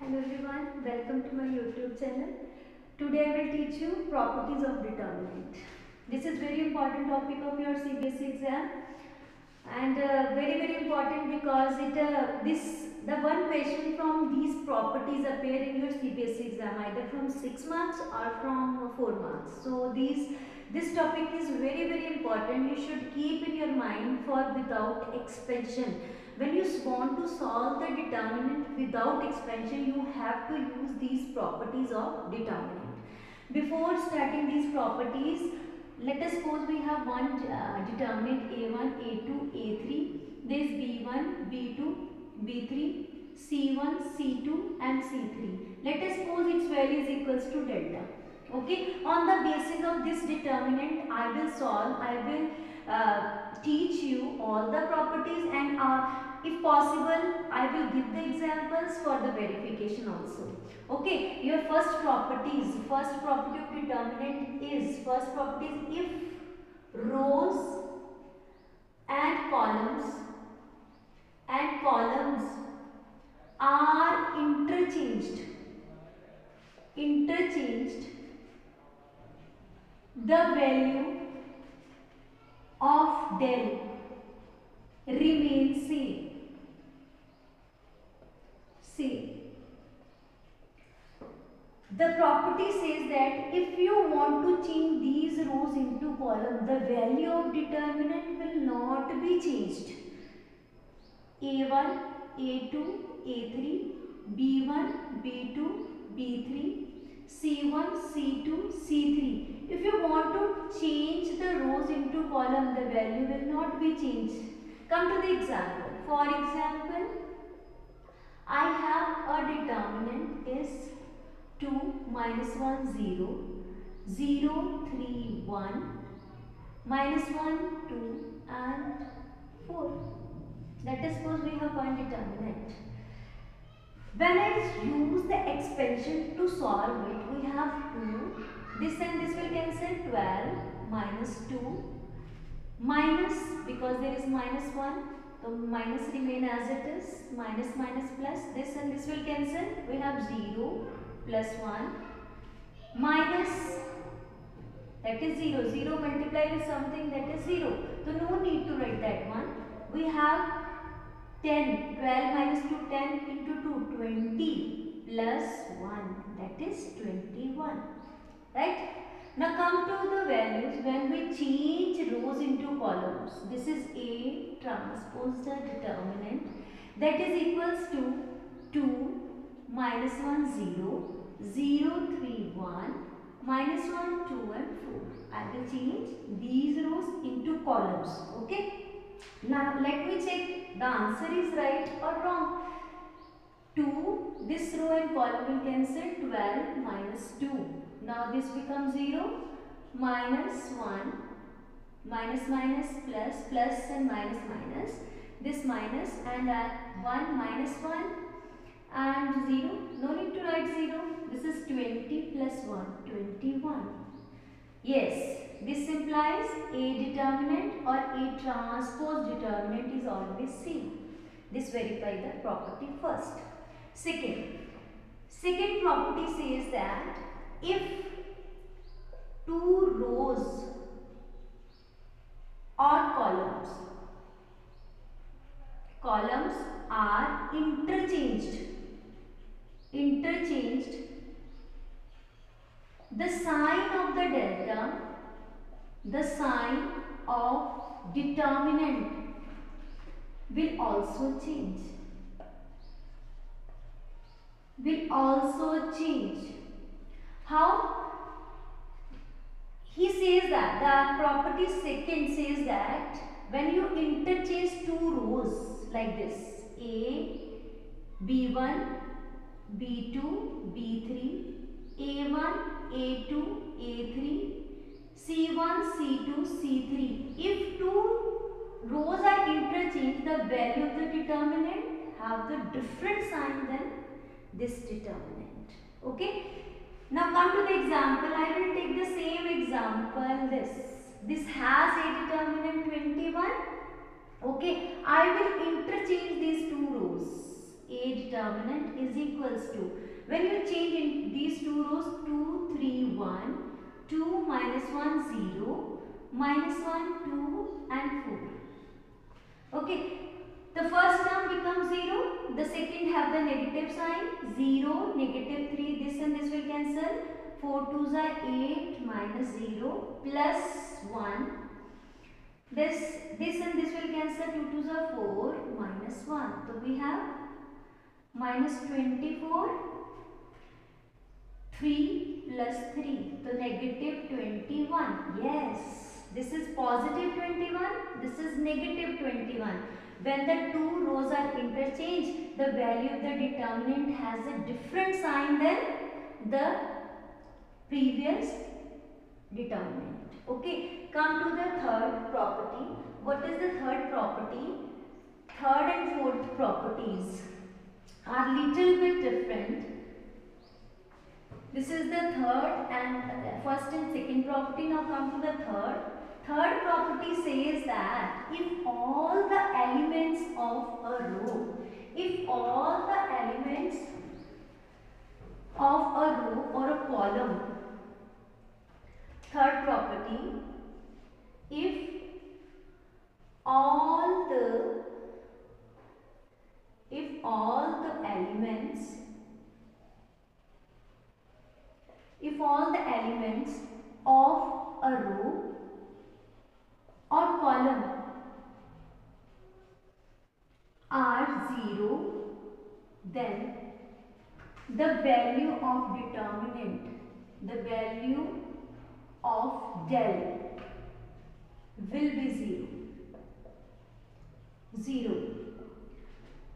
Hello everyone, welcome to my YouTube channel. Today I will teach you properties of determinant. This is very important topic of your CBSE exam and very important because the one question from these properties appear in your CBSE exam either from 6 marks or from 4 marks. So this topic is very important. You should keep in your mind for without expansion. When you want to solve the determinant without expansion, you have to use these properties of determinant. Before starting these properties, let us suppose we have one determinant A1, A2, A3. There is B1, B2, B3, C1, C2 and C3. Let us suppose its value is equals to delta. Okay, on the basis of this determinant, I will teach you all the properties and if possible, I will give the examples for the verification also. Okay, your first property of determinant is, if rows and columns are interchanged, the value of del remains same. See, the property says that if you want to change these rows into column, the value of determinant will not be changed. A1, A2, A3, B1, B2, B3, C1, C2, C3. If you want to change the rows into column, the value will not be changed. Come to the example. For example, I have a determinant is 2, minus 1, 0, 0, 3, 1, minus 1, 2 and 4. Let us suppose we have one determinant. When I use the expansion to solve it, we have 2. This and this will cancel. 12 minus 2 minus, because there is minus 1. So minus remain as it is. Minus plus. This and this will cancel. We have 0 plus 1 minus, that is 0. 0 multiplied with something, that is 0. So no need to write that one. We have 10, 12 minus 2, 10 into 2, 20 plus 1, that is 21, right? Now come to the values when we change rows into columns. This is A transpose the determinant, that is equals to 2 minus 1, 0, 0, 3, 1, minus 1, 2 and 4. I will change these rows into columns, okay? Now let me check the answer is right or wrong. 2, this row and column will cancel. 12 minus 2. Now this becomes 0, minus 1, minus plus and minus. This minus and 1 minus 1 and 0. No need to write 0. This is 20 plus 1, 21. Yes, this implies A determinant or A transpose determinant is always same. This verify the property first. Second property says that if two rows or columns are interchanged, the sign of the delta, the sign of determinant will also change. How? He says that the property second says that when you interchange two rows like this, A, B1, B2, B3, A1, A2, A3, C1, C2, C3. If two rows are interchanged, the value of the determinant have the different sign than this determinant. Okay. Now come to the example. I will take the same example. This has a determinant 21. Okay. I will interchange these two rows. A determinant is equal equals to, when you change in these two rows, 2, 3, 1, 2, minus 1, 0, minus 1, 2 and 4. Okay, the first term becomes 0, the second have the negative sign, 0, negative 3, this and this will cancel, 4 2s are 8, minus 0, plus 1, this and this will cancel, 2 2s are 4, minus 1, so we have minus 24, 3 plus 3, so negative 21, yes, this is positive 21, this is negative 21. When the two rows are interchanged, the value of the determinant has a different sign than the previous determinant. Okay, come to the third property. What is the third property? Third and fourth properties are little bit different. This is the third and first and second property. Now come to the third. Third property says that if all the elements of a row, if all the elements of a row or a column, third property, if all the elements of a row or column are 0, then the value of determinant, the value of del will be 0. 0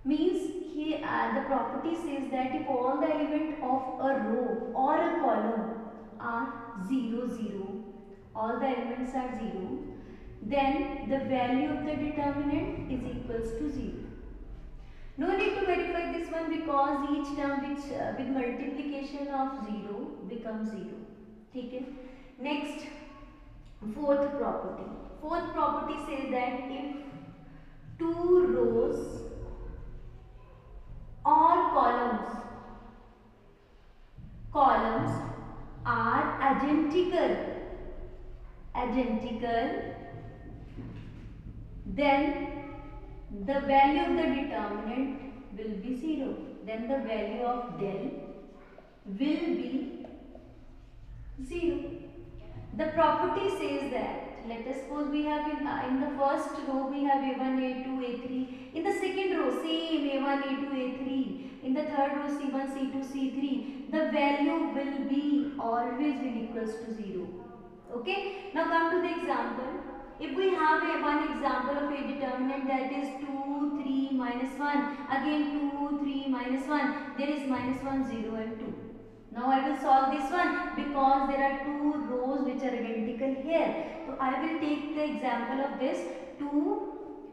means here the property says that if all the elements of a row or a column are 0, 0, all the elements are 0, then the value of the determinant is equals to 0. No need to verify this one because each term which with multiplication of 0 becomes 0. Okay. Next, fourth property. Fourth property says that if two rows or columns are identical, then the value of the determinant will be 0. Then the value of del will be 0. The property says that, let us suppose we have in the first row we have a1, a2, a3. In the second row same a1, a2, a3. In the third row c1, c2, c3. The value will be always will equals to 0. Okay. Now come to the example. If we have one example of a determinant that is 2, 3, minus 1. Again 2, 3, minus 1. There is minus 1, 0 and 2. Now I will solve this one because there are two rows which are identical here. So I will take the example of this 2,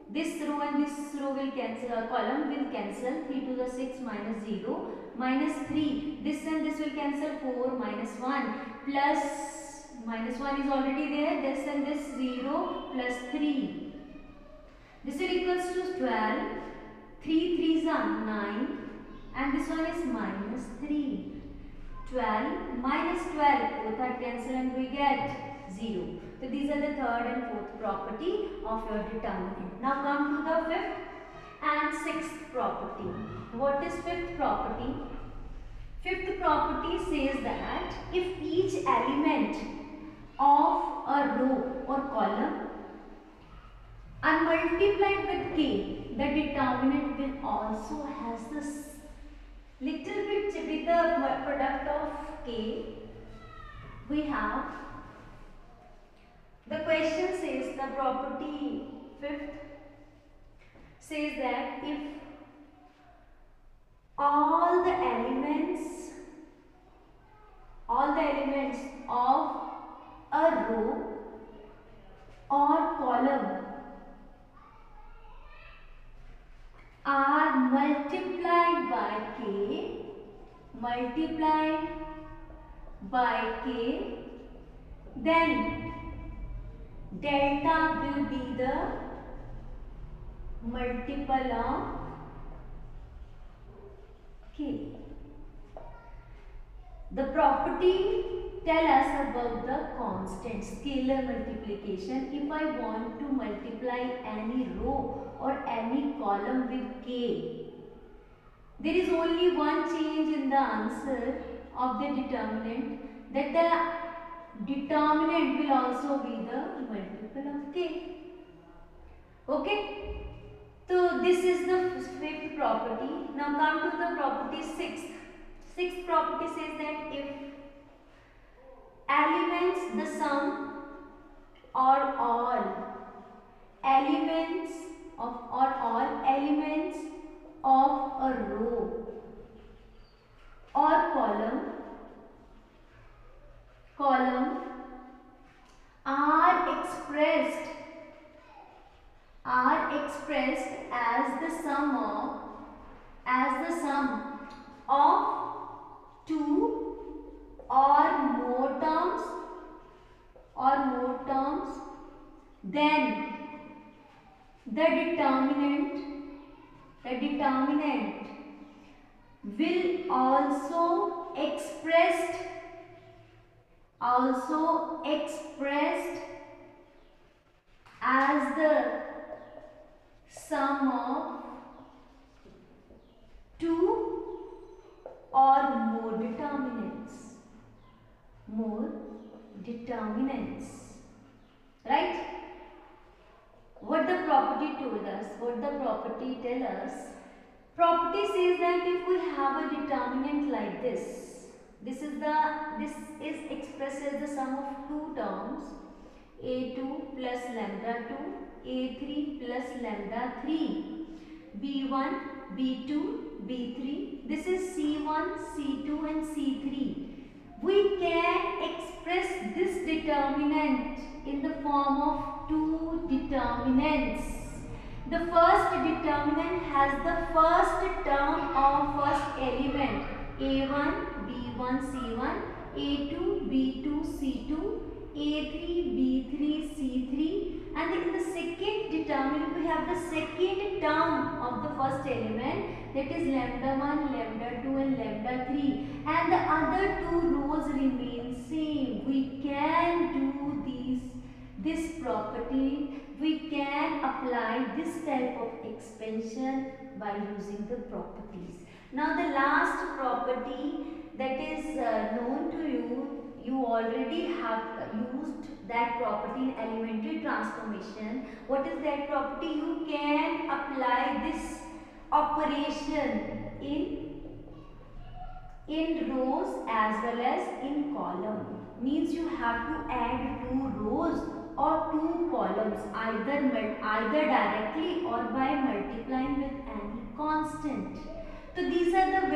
this row and this row will cancel, column will cancel, 3 to the 6 minus 0, minus 3, this and this will cancel, 4 minus 1 plus minus 1 is already there, this and this 0 plus 3. This will equals to 12, 3 3s are 9 and this one is minus 3. 12 minus 12, both are cancelled and we get 0. So these are the third and fourth property of your determinant. Now come to the fifth and sixth property. What is fifth property? Fifth property says that if each element of a row or column are multiplied with k, the determinant will also has this little bit with the product of k. We have the question says, the property fifth says that if all the elements of a row or column are multiplied by k, then delta will be the multiple of k. The property tell us about the constant scalar multiplication. If I want to multiply any row or any column with k, there is only one change in the answer of the determinant, that the determinant will also be the multiple of k. Okay, so this is the fifth property. Now come to the property sixth. Sixth property says that if elements, the sum or all elements of or all elements of a row or column are expressed as the sum of two or more terms, then the determinant will also expressed as the sum of two or more determinants. Right? What the property told us, what the property tell us? Property says that if we have a determinant like this, this is expressed as the sum of two terms, a2 plus lambda 2, a3 plus lambda 3, b1, b2, b3. This is c1, c2 and c3. We can express this determinant in the form of two determinants. The first determinant has the first term of first element, a1, b1, c1, a2, b2, c2, a3, b3, c3, and in the second determinant we have the second term of the first element, that is lambda 1, lambda 2 and lambda 3, and the other two rows remain same. We can do this property, we can apply this type of expansion by using the properties. Now the last property that is known to you, you already have used that property in elementary transformation. What is that property? You can apply this operation in rows as well as in column. Means you have to add two rows or two columns either directly or by multiplying with any constant. So these are the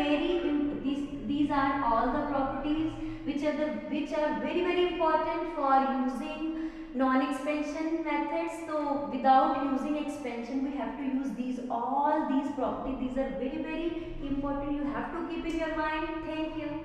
these are all the properties which are very important for using non-expansion methods. So without using expansion we have to use all these properties. These are very important, you have to keep in your mind. Thank you.